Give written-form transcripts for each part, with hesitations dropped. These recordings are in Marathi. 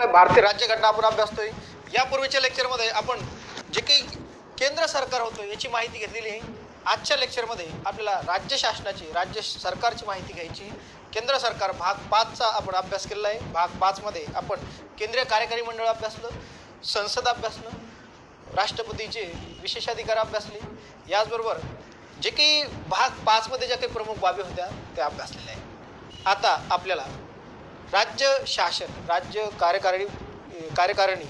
भारतीय राज्यघटना आपण अभ्यासतोय. यापूर्वीच्या लेक्चरमध्ये आपण जे काही केंद्र सरकार होतं याची माहिती घेतलेली आहे. आजच्या लेक्चरमध्ये आपल्याला राज्य शासनाची राज्य सरकारची माहिती घ्यायची. केंद्र सरकार भाग 5चा आपण अभ्यास केलेला आहे. भाग 5मध्ये आपण केंद्रीय कार्यकारी मंडळ अभ्यासलं, संसद अभ्यासलं, राष्ट्रपतीचे विशेषाधिकार अभ्यासले. याचबरोबर जे काही भाग 5मध्ये ज्या काही प्रमुख बाबी होत्या त्या अभ्यासलेल्या आहे. आता आपल्याला राज्य शासन, राज्य कार्यकारिणी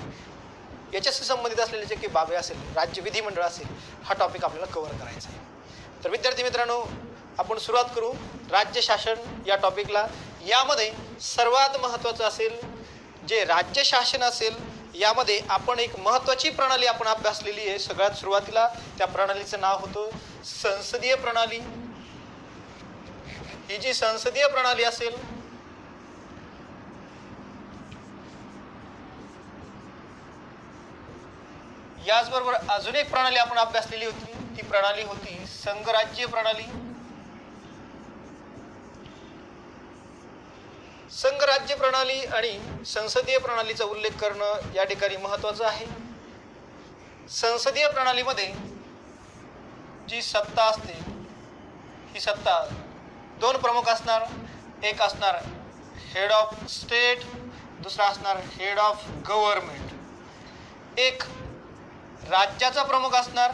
याच्याशी संबंधित असलेले जे काही बाबी असेल, राज्य विधिमंडळ असेल, हा टॉपिक आपल्याला कव्हर करायचा आहे. तर विद्यार्थी मित्रांनो, आपण सुरुवात करू राज्य शासन या टॉपिकला. यामध्ये सर्वात महत्त्वाचं असेल जे राज्य शासन असेल, यामध्ये आपण एक महत्त्वाची प्रणाली आपण अभ्यासलेली आहे. सगळ्यात सुरुवातीला त्या प्रणालीचं नाव होतं संसदीय प्रणाली. ही जी संसदीय प्रणाली असेल, याचबरोबर अजून एक प्रणाली आपण अभ्यासलेली होती. ती प्रणाली होती संघराज्य प्रणाली. संघराज्य प्रणाली आणि संसदीय प्रणालीचा उल्लेख करणं या ठिकाणी महत्त्वाचं आहे. संसदीय प्रणालीमध्ये जी सत्ता असते, ही सत्ता दोन प्रमुख असणार. एक असणार हेड ऑफ स्टेट, दुसरा असणार हेड ऑफ गव्हर्नमेंट. एक राज्याचा प्रमुख असणार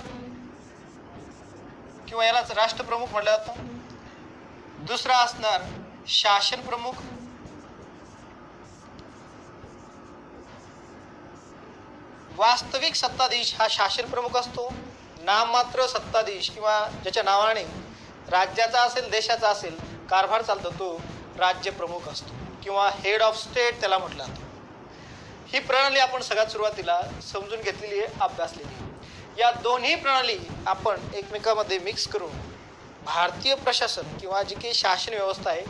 किंवा यालाच राष्ट्रप्रमुख म्हटलं जातं. दुसरा असणार शासन प्रमुख. वास्तविक सत्ताधीश हा शासन प्रमुख असतो. नाममात्र सत्ताधीश किंवा ज्याच्या नावाने राज्याचा असेल, देशाचा असेल कारभार चालतो, तो राज्य प्रमुख असतो किंवा हेड ऑफ स्टेट त्याला म्हटलं जातं. ही प्रणाली आपण सगळ्यात सुरुवातीला समजून घेतलेली आहे, अभ्यासलेली आहे. या दोन्ही प्रणाली आपण एकमेकांमध्ये मिक्स करून भारतीय प्रशासन किंवा जी काही शासन व्यवस्था आहे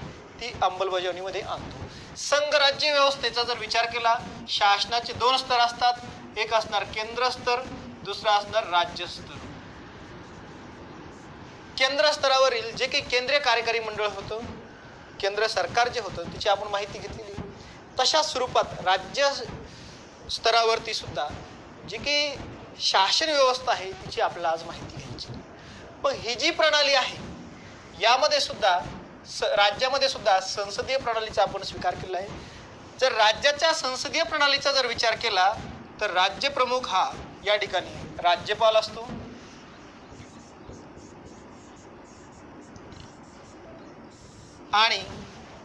ती अंमलबजावणीमध्ये आणतो. संघराज्य व्यवस्थेचा जर विचार केला, शासनाचे दोन स्तर असतात. एक असणार केंद्र स्तर, दुसरा असणार राज्य स्तर. केंद्र स्तरावरील जे काही केंद्रीय कार्यकारी मंडळ होतं, केंद्र सरकार जे होतं, तिची आपण माहिती घेतलेली. तशा स्वरूपात राज्य स्तरावरती सुद्धा जी काही शासन व्यवस्था आहे तिची आपल्याला आज माहिती घ्यायची. पण ही जी प्रणाली आहे यामध्ये सुद्धा राज्यामध्ये सुद्धा संसदीय प्रणालीचा आपण स्वीकार केला आहे. जर राज्याच्या संसदीय प्रणालीचा जर विचार केला तर राज्य प्रमुख हा या ठिकाणी राज्यपाल असतो. आणि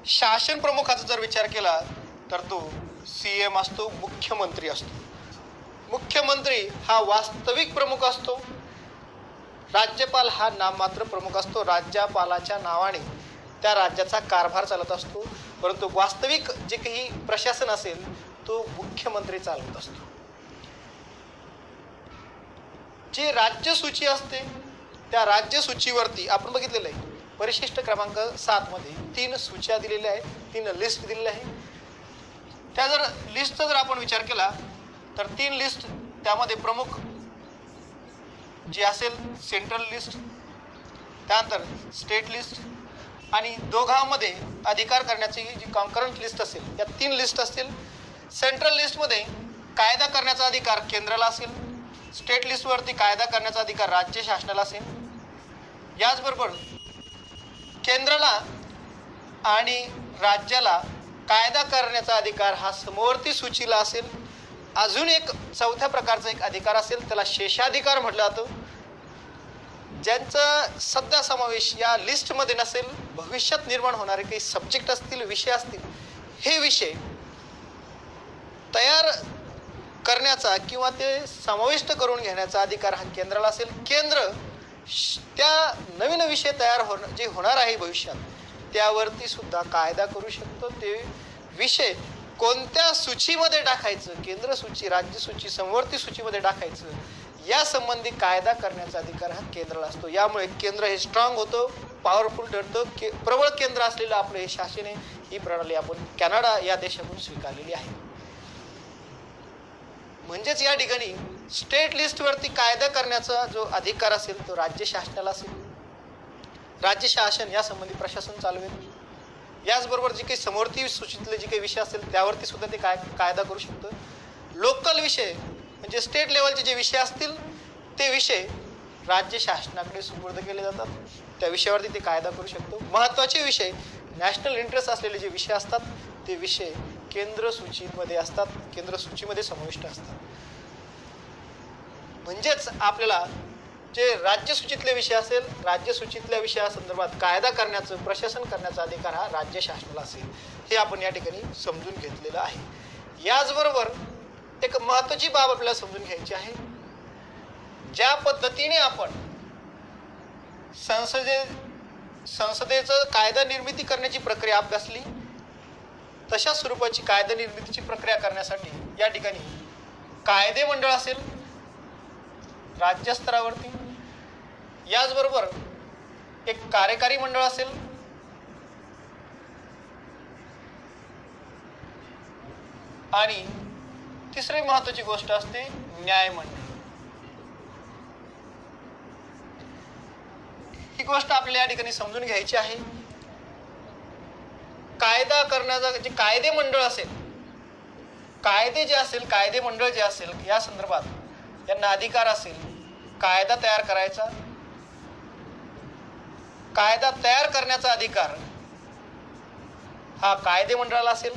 शासन प्रमुखाचा जर विचार केला तर तो CM असतो, मुख्यमंत्री असतो. मुख्यमंत्री हा वास्तविक प्रमुख असतो. राज्यपाल हा नाममात्र प्रमुख असतो. राज्यपालाच्या नावाने त्या राज्याचा कारभार चालत असतो, परंतु वास्तविक जे काही प्रशासन असेल तो मुख्यमंत्री चालवत असतो. जी राज्यसूची असते त्या राज्यसूचीवरती आपण बघितलेलं आहे परिशिष्ट क्रमांक 7 मध्ये 3 सूच्या दिलेल्या आहेत, 3 लिस्ट दिलेल्या आहे. त्या जर लिस्टचा जर आपण विचार केला तर 3 लिस्ट, त्यामध्ये प्रमुख जी असेल सेंट्रल लिस्ट, त्यानंतर स्टेट लिस्ट आणि दोघांमध्ये अधिकार करण्याची जी कॉन्करंट लिस्ट असेल, या 3 लिस्ट असतील. सेंट्रल लिस्टमध्ये कायदा करण्याचा अधिकार केंद्राला असेल. स्टेट लिस्टवरती कायदा करण्याचा अधिकार राज्य शासनाला असेल. याचबरोबर केंद्राला आणि राज्याला कायदा करण्याचा अधिकार हा समवर्ती सूचीला असेल. अजून एक चौथ्या प्रकारचा एक अधिकार असेल, त्याला शेषाधिकार म्हटलं जातं, ज्यांचा सध्या समावेश या लिस्टमध्ये नसेल. भविष्यात निर्माण होणारे काही सब्जेक्ट असतील, विषय असतील, हे विषय तयार करण्याचा किंवा ते समाविष्ट करून घेण्याचा अधिकार हा केंद्राला असेल. केंद्र त्या नवीन विषय तयार जे होणार आहे भविष्यात त्यावरती सुद्धा कायदा करू शकतो. ते विषय कोणत्या सूचीमध्ये टाकायचं, केंद्र सूची, राज्य सूची, समवर्ती सूचीमध्ये टाकायचं, या संबंधी कायदा करण्याचा अधिकार हा केंद्राला असतो. यामुळे केंद्र हे स्ट्रॉंग होतं, पॉवरफुल ठरतं. प्रबळ केंद्र असलेलं आपलं हे शासन आहे. ही प्रणाली आपण कॅनडा या देशातून स्वीकारलेली आहे. म्हणजेच या ठिकाणी स्टेट लिस्टवरती कायदा करण्याचा जो अधिकार असेल तो राज्य शासनाला असेल. राज्य शासन या संबंधी प्रशासन चालवेल. याचबरोबर जे काही समवर्ती सूचीतले जे काही विषय असतील त्यावरती सुद्धा ते कायदा करू शकतं. लोकल विषय म्हणजे स्टेट लेवलचे जे विषय असतील ते विषय राज्य शासनाकडे सुपूर्द केले जातात. त्या विषयावरती ते कायदा करू शकतो. महत्त्वाचे विषय नॅशनल इंटरेस्ट असलेले जे विषय असतात ते विषय केंद्र सूचीमध्ये असतात, केंद्र सूचीमध्ये समाविष्ट असतात. म्हणजेच आपल्याला जे राज्य सूचीतले विषय असेल, राज्य सूचीतल्या विषयासंदर्भात कायदा करण्याचं, प्रशासन करण्याचा अधिकार हा राज्य शासनाला असेल, हे आपण या ठिकाणी समजून घेतलेलं आहे. याचबरोबर एक महत्त्वाची बाब आपल्याला समजून घ्यायची आहे. ज्या पद्धतीने आपण संसदेचं कायदा निर्मिती करण्याची प्रक्रिया अभ्यासली, तशा स्वरूपाची कायदा निर्मितीची प्रक्रिया करण्यासाठी या ठिकाणी कायदे मंडळ असेल राज्य स्तरावरती, याचबरोबर एक कार्यकारी मंडळ असेल, आणि तिसरी महत्त्वाची गोष्ट असते न्यायमंडळ. ही गोष्ट आपल्याला या ठिकाणी समजून घ्यायची आहे. कायदा करण्याचा जे कायदे मंडळ असेल, कायदे जे असेल, कायदे मंडळ जे असेल, या संदर्भात त्यांना अधिकार असेल कायदा तयार करायचा. कायदा तयार करण्याचा अधिकार हा कायदे मंडळाला असेल.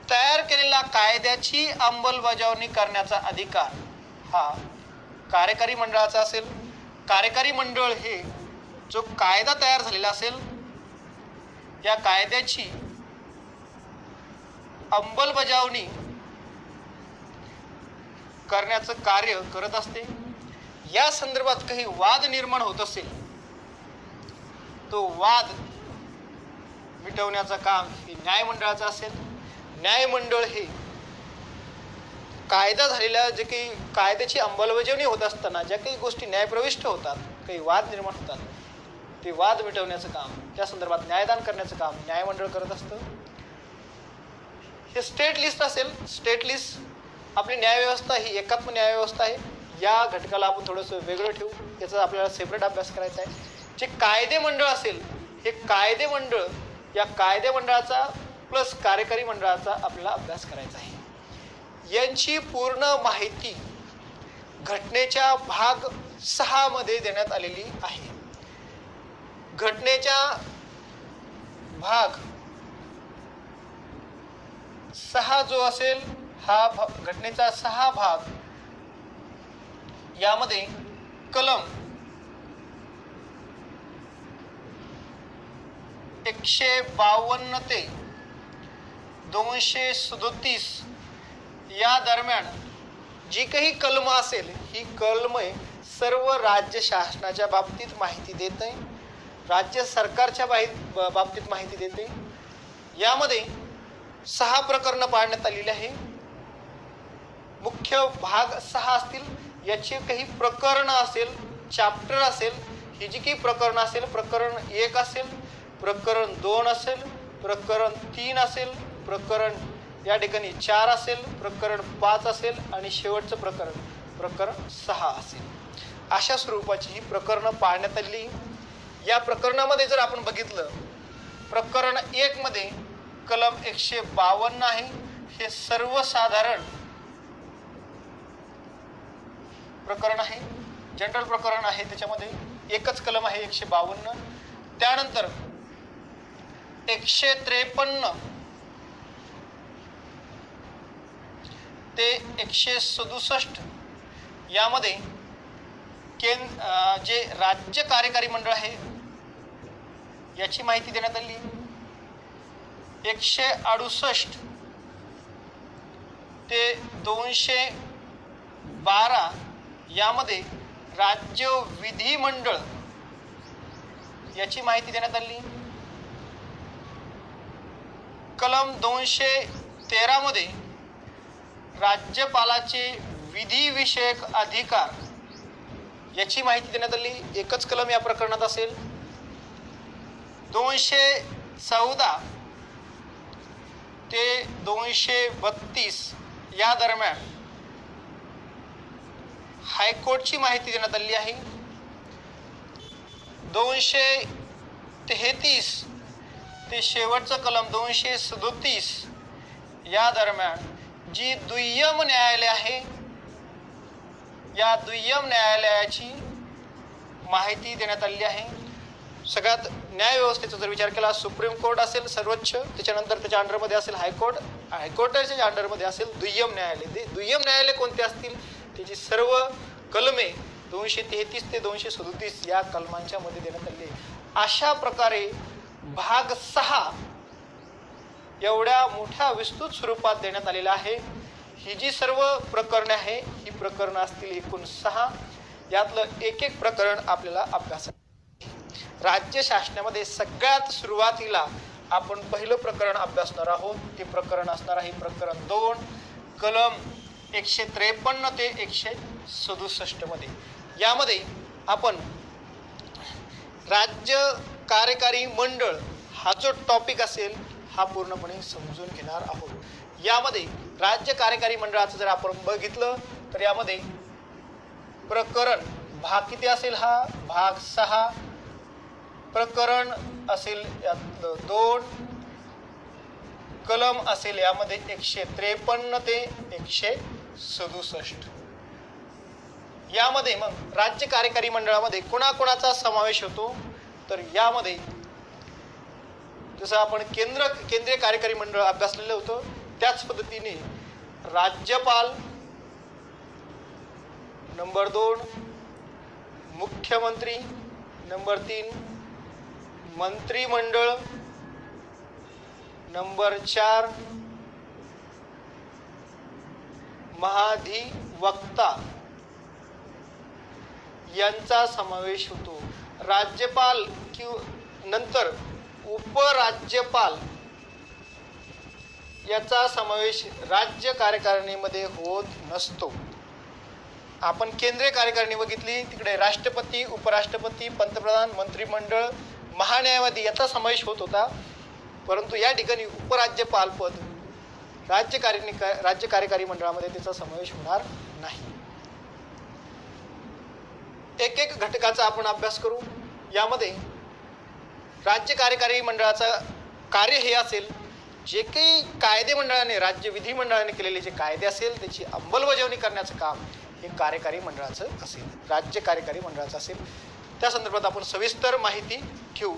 तयार केलेल्या कायद्याची अंमलबजावणी करण्याचा अधिकार हा कार्यकारी मंडळाचा असेल. कार्यकारी मंडळ हे जो कायदा तयार झालेला असेल या कायद्याची अंमलबजावणी करण्याचं कार्य करत असते. या संदर्भात काही वाद निर्माण होत असेल तो वाद मिटवण्याचं काम हे न्यायमंडळाचं असेल. न्यायमंडळ हे कायदा झालेल्या जे काही कायद्याची अंमलबजावणी होत असताना ज्या काही गोष्टी न्यायप्रविष्ट होतात, काही वाद निर्माण होतात, ते वाद मिटवण्याचं काम, त्या संदर्भात न्यायदान करण्याचं काम न्यायमंडळ करत असतं. हे स्टेट लिस्ट असेल. स्टेट लिस्ट आपली न्यायव्यवस्था ही एकात्म न्यायव्यवस्था आहे. या घटकाला आपण थोडंसं वेगळं ठेवू, याचा आपल्याला सेपरेट अभ्यास करायचा आहे. जे कायदे मंडळ असेल हे कायदे मंडळ, या कायदे मंडळाचा प्लस कार्यकारी मंडळाचा आपल्याला अभ्यास करायचा आहे. यांची पूर्ण माहिती घटनेच्या भाग 6 मध्ये देण्यात आलेली आहे. घटनेच्या भाग 6 जो असेल हा घटनेचा 6 भाग, यामध्ये कलम 152 ते 237 या दरम्यान जी काही कलम असेल ही कलमे सर्व राज्य शासनाच्या बाबतीत माहिती देते, राज्य सरकारच्या बाबतीत माहिती देते. यामध्ये 6 प्रकरणं पाडण्यात आलेली आहे. मुख्य भाग 6 असतील. याची काही प्रकरणं असेल, चॅप्टर असेल. ही जी काही प्रकरणं असेल, प्रकरण 1 असेल, प्रकरण 2 असेल, प्रकरण 3 असेल, प्रकरण या ठिकाणी 4 असेल, प्रकरण 5 असेल आणि शेवटचं प्रकरण 6 असेल. अशा स्वरूपाची ही प्रकरणं पाळण्यात आली. या प्रकरणामध्ये जर आपण बघितलं, प्रकरण 1 मध्ये कलम 152 आहे. हे सर्वसाधारण प्रकरण आहे, जनरल प्रकरण आहे. त्याच्यामध्ये एकच कलम आहे 152. त्यानंतर 153 ते 167 यामध्ये जे राज्य कार्यकारी मंडळ आहे याची माहिती देण्यात आली. 168 ते 212 यामध्ये राज्य विधिमंडळ याची माहिती देण्यात आली. कलम 213 मध्ये राज्यपालाचे विधिविषयक अधिकार याची माहिती देण्यात आली. एकच कलम या प्रकरणात असेल. 214 ते 232 या दरम्यान हायकोर्टची माहिती देण्यात आली आहे. 233 ते शेवटचं कलम 237 या दरम्यान जी दुय्यम न्यायालय आहे, या दुय्यम न्यायालयाची माहिती देण्यात आलेली आहे. सगळ्यात न्यायव्यवस्थेचा जर विचार केला, सुप्रीम कोर्ट असेल सर्वोच्च, त्याच्यानंतर त्याच्या अंडरमध्ये असेल हायकोर्ट, हायकोर्टाच्या अंडरमध्ये असेल दुय्यम न्यायालय. दुय्यम न्यायालय कोणते असतील त्याची सर्व कलमे 233 ते 237 या कलमांच्या मध्ये देण्यात आली. अशा प्रकारे भाग 6 एवढ्या मोठ्या विस्तृत स्वरूपात देण्यात आलेला आहे. ही जी सर्व प्रकरणे आहे, ही प्रकरणं असतील एकूण 6. यातलं एक एक प्रकरण आपल्याला अभ्यास. राज्य शासनामध्ये सगळ्यात सुरुवातीला आपण पहिलं प्रकरण अभ्यासणार आहोत. ते प्रकरण असणार आहे प्रकरण 2 कलम 153 ते 167 मध्ये. यामध्ये आपण राज्य कार्यकारी मंडळ हा जो टॉपिक असेल हा पूर्णपणे समजून घेणार आहोत. यामध्ये राज्य कार्यकारी मंडळाचं जर आपण बघितलं तर यामध्ये प्रकरण भाग किती असेल, हा भाग 6. प्रकरण असेल यातलं 2, कलम असेल यामध्ये 153 ते 167. यामध्ये मग राज्य कार्यकारी मंडळामध्ये कोणाकोणाचा समावेश होतो, तर यामध्ये जसं आपण केंद्रीय कार्यकारी मंडळ अभ्यासलेलं होतं त्याच पद्धतीने राज्यपाल नंबर 2, मुख्यमंत्री नंबर 3, मंत्रिमंडळ नंबर 4, महाधिवक्ता यांचा समावेश होतो. राज्यपाल किंवा नंतर उपराज्यपाल याचा समावेश राज्य कार्यकारिणीमध्ये होत नसतो. आपण केंद्रीय कार्यकारिणी बघितली, तिकडे राष्ट्रपती, उपराष्ट्रपती, पंतप्रधान, मंत्रिमंडळ, महान्यायवादी याचा समावेश होत होता. परंतु या ठिकाणी उपराज्यपाल पद राज्य कार्यकारी मंडळामध्ये त्याचा समावेश होणार नाही. एक एक घटकाचा आपण अभ्यास करू. यामध्ये राज्य कार्यकारी मंडळाचं कार्य हे असेल, जे काही कायदे मंडळाने, राज्य विधिमंडळाने केलेले जे कायदे असेल त्याची अंमलबजावणी करण्याचं काम हे कार्यकारी मंडळाचं असेल, राज्य कार्यकारी मंडळाचं असेल. त्या संदर्भात आपण सविस्तर माहिती घेऊ.